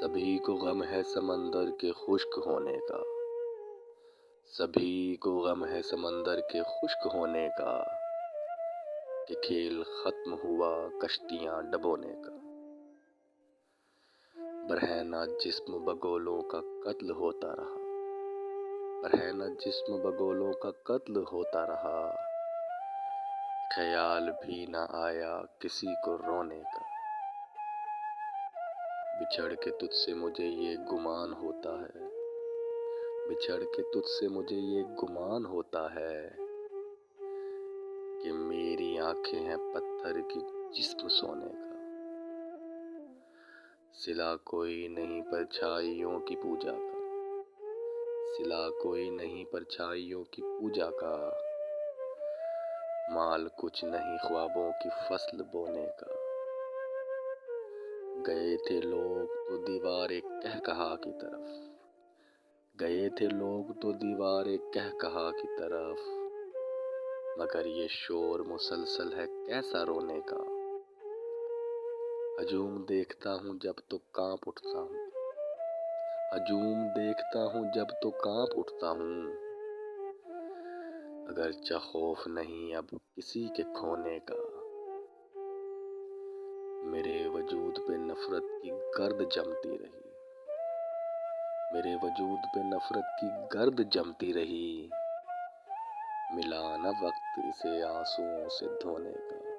سبھی کو غم ہے سمندر کے خشک ہونے کا، سبھی کو غم ہے سمندر کے خشک ہونے کا، کہ کھیل ختم ہوا کشتیاں ڈبونے کا۔ برہنہ جسم بگولوں کا قتل ہوتا رہا، برہنہ جسم بگولوں کا قتل ہوتا رہا، خیال بھی نہ آیا کسی کو رونے کا۔ بچھڑ کے تجھ سے مجھے یہ گمان ہوتا ہے، بچھڑ کے تجھ سے مجھے یہ گمان ہوتا ہے، کہ میری آنکھیں ہیں پتھر کی جسم سونے کا۔ صلہ کوئی نہیں پرچھائیوں کی پوجا کا، صلہ کوئی نہیں پرچھائیوں کی پوجا کا، مال کچھ نہیں خوابوں کی فصل بونے کا۔ گئے تھے لوگ تو دیوار کہکہا کی طرف، گئے تھے لوگ تو دیوار کہکہا کی طرف، مگر یہ شور مسلسل ہے کیسا رونے کا۔ ہجوم دیکھتا ہوں جب تو کانپ اٹھتا ہوں، ہجوم دیکھتا ہوں جب تو کانپ اٹھتا ہوں، اگرچہ خوف نہیں اب کسی کے کھونے کا۔ میرے وجود پہ نفرت کی گرد جمتی رہی، میرے وجود پہ نفرت کی گرد جمتی رہی، ملا نہ وقت اسے آنسوؤں سے دھونے کا۔